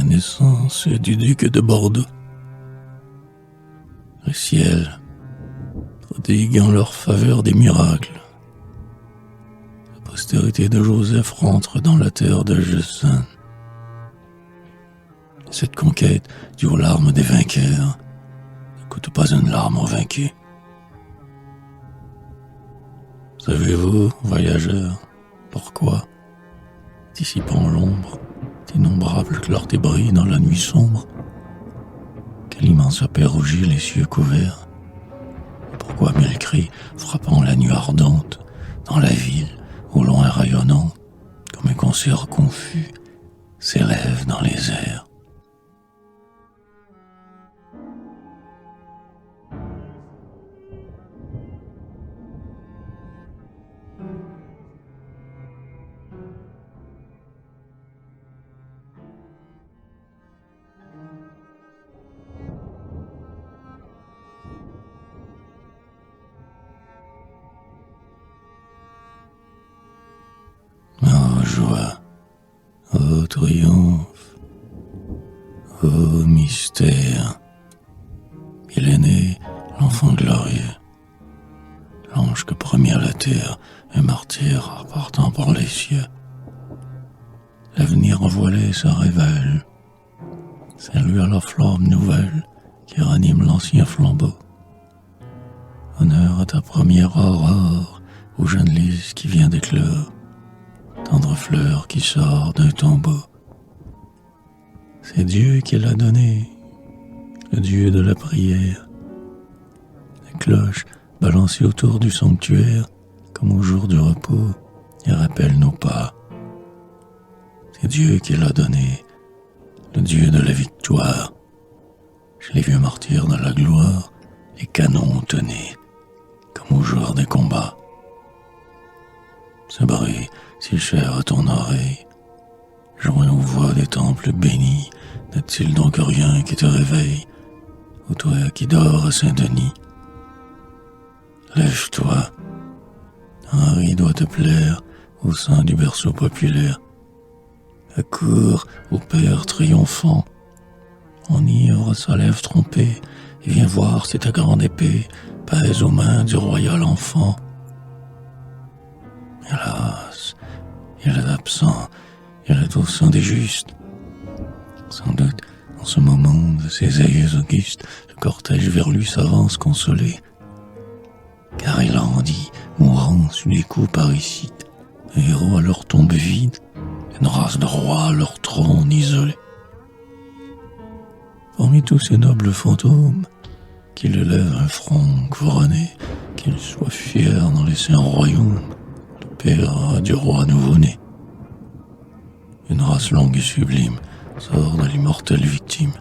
naissance du duc de Bordeaux. Le ciel prodigue en leur faveur des miracles. La postérité de Joseph rentre dans la terre de Jessin. Cette conquête, due aux larmes des vainqueurs, ne coûte pas une larme aux vaincus. Savez-vous, voyageurs, pourquoi, dissipant l'ombre d'innombrables clartés brillent dans la nuit sombre, quel immense paix rougit les cieux couverts, et pourquoi mille cris frappant la nuit ardente, dans la ville, au loin rayonnant, comme un concert confus, s'élèvent dans les airs. Ô joie, ô triomphe, ô mystère, il est né l'enfant glorieux, l'ange que promis à la terre, un martyr partant par les cieux. L'avenir envoilé se révèle, c'est lui à la flamme nouvelle qui ranime l'ancien flambeau. Honneur à ta première aurore, ô jeune lys qui vient d'éclore, tendre fleur qui sort d'un tombeau. C'est Dieu qui l'a donné, le Dieu de la prière. La cloche balancée autour du sanctuaire, comme au jour du repos, et rappelle nos pas. C'est Dieu qui l'a donné, le Dieu de la victoire. Chez les vieux martyrs de la gloire, les canons tenaient, comme au jour des combats. Ce bruit, si cher à ton oreille, joint aux voix des temples bénis, n'est-il donc rien qui te réveille, ou toi qui dors à Saint-Denis? Lève-toi, Henri doit te plaire au sein du berceau populaire. Accours au Père triomphant, enivre sa lèvre trompée, et viens voir si ta grande épée pèse aux mains du royal enfant. Hélas, il est absent, il est au sein des justes. Sans doute, en ce moment de ses aïeux augustes, le cortège vers lui s'avance consolé. Car il en dit, mourant sous les coups parricides, un héros à leur tombe vide, une race de rois à leur trône isolé. Parmi tous ces nobles fantômes, qu'il élève un front couronné, qu'il soit fier dans les saints royaumes, père du roi nouveau-né. Une race longue et sublime sort de l'immortelle victime.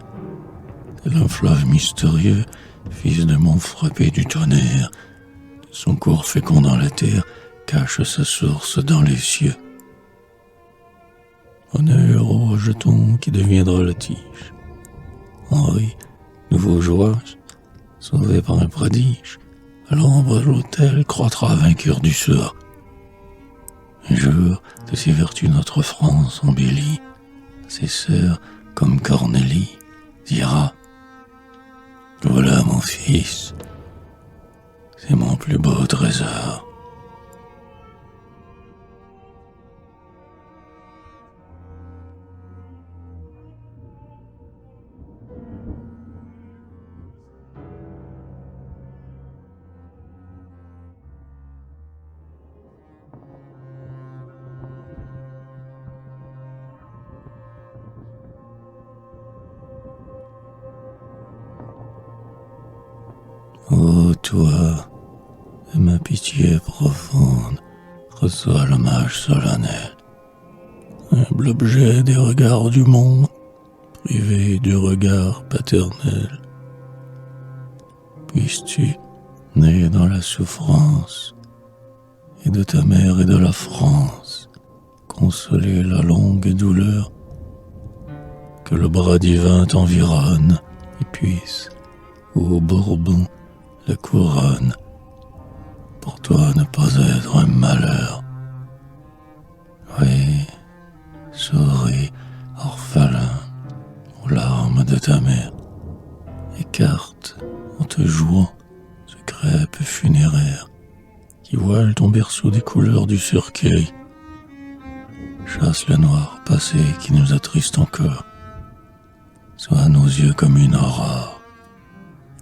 Tel un fleuve mystérieux, fils de mont frappé du tonnerre, son cours fécond dans la terre cache sa source dans les cieux. Honneur au rejeton qui deviendra la tige. Henri, nouveau joueur, sauvé par un prodige, à l'ombre de l'autel croîtra vainqueur du sort. Un jour, de ses vertus notre France embellie, ses sœurs, comme Cornélie, dira: voilà mon fils, c'est mon plus beau trésor. Ô toi, de ma pitié profonde, reçois l'hommage solennel, humble objet des regards du monde, privé du regard paternel. Puisses-tu, né dans la souffrance, et de ta mère et de la France, consoler la longue douleur, que le bras divin t'environne et puisse, ô Bourbon, la couronne, pour toi ne pas être un malheur. Oui, souris, orphelin, de ta mère, écarte en te jouant ce crêpe funéraire qui voile ton berceau des couleurs du cercueil. Chasse le noir passé qui nous attriste encore. Sois à nos yeux comme une aurore.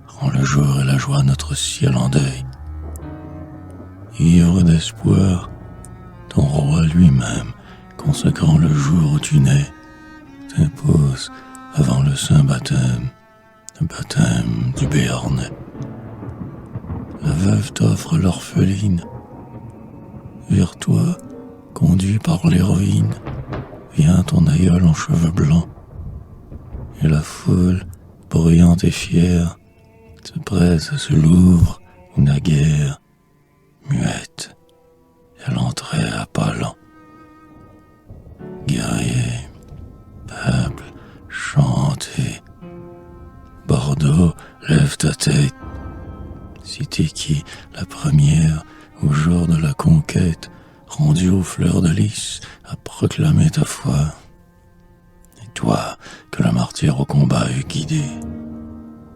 Rends le jour et la joie notre ciel en deuil. Ivre d'espoir, ton roi lui-même, consacrant le jour où tu nais, t'impose avant le saint baptême, le baptême du Béarnais. La veuve t'offre l'orpheline. Vers toi, conduit par l'héroïne, vient ton aïeul en cheveux blancs. Et la foule, bruyante et fière, se presse, se l'ouvre, où naguère, muette, elle entrait à pas lents. Guerrier, peuple, chantez. Bordeaux, lève ta tête. Cité qui, la première, au jour de la conquête, rendue aux fleurs de lys, a proclamé ta foi. Et toi, que le martyr au combat eut guidé,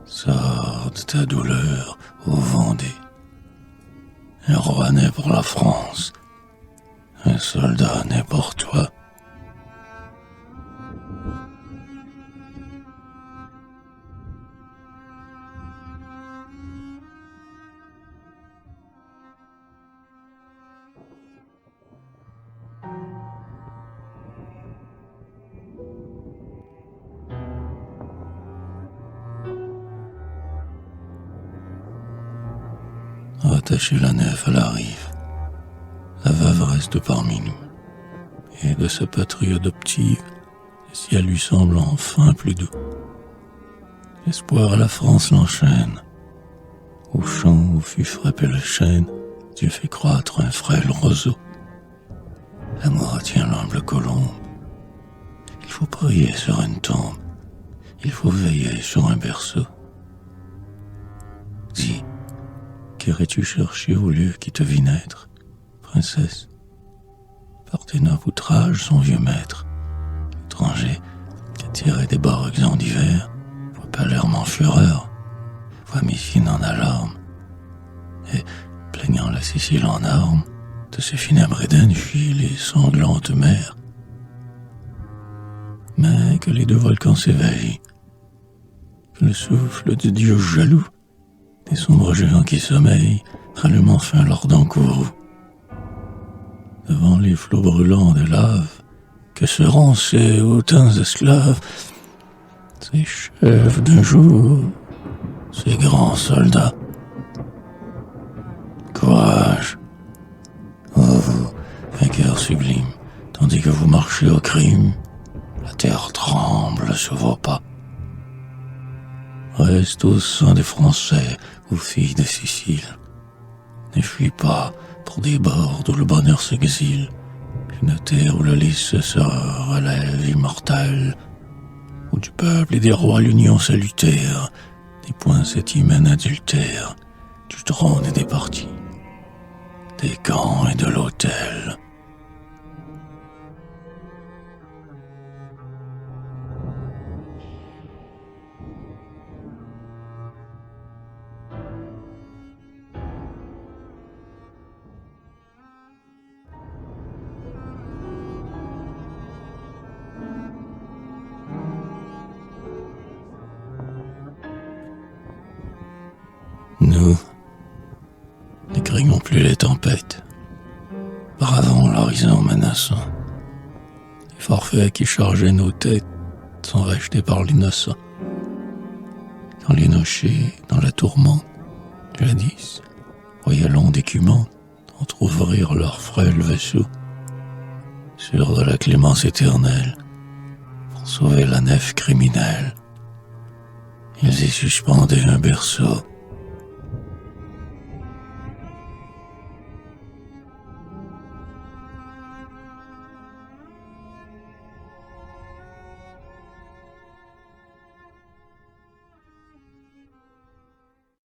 sors de ta douleur ô Vendée. Un roi naît pour la France, un soldat naît pour toi. Rattacher la nef à la rive, la veuve reste parmi nous, et de sa patrie adoptive, le ciel lui semble enfin plus doux. L'espoir à la France l'enchaîne, au champ où fut frappé le chêne, Dieu fait croître un frêle roseau. L'amour tient l'humble colombe, il faut prier sur une tombe, il faut veiller sur un berceau. Dis, qu'irais-tu chercher au lieu qui te vit naître, princesse? Par tes neuf outrages, son vieux maître, étranger, qui a tiré des barques en hiver, voit Palerme en fureur, voit Messine en alarme, et, plaignant la Sicile en armes, de ses funèbres Éden fuit les sanglantes mers. Mais que les deux volcans s'éveillent, que le souffle de Dieu jaloux, des sombres géants qui sommeillent, rallument enfin leur dent courroux. Devant les flots brûlants de lave, que seront ces hautains esclaves, ces chefs d'un jour, ces grands soldats? Courage, ô vous, vainqueurs sublimes, tandis que vous marchez au crime, la terre tremble sous vos pas. Reste au sein des Français, aux filles de Sicile. Ne fuis pas pour des bords où le bonheur s'exile, une terre où le lys se relève immortel, où du peuple et des rois l'union salutaire, des points hymen adultères, du trône et des partis, des camps et de l'autel. Nous ne craignons plus les tempêtes, bravons l'horizon menaçant. Les forfaits qui chargeaient nos têtes sont rachetés par l'innocent. Quand les nochers, dans la tourmente, jadis, voyaient l'onde écumante entr'ouvrir leur frêle vaisseau, sûrs de la clémence éternelle, pour sauver la nef criminelle, ils y suspendaient un berceau.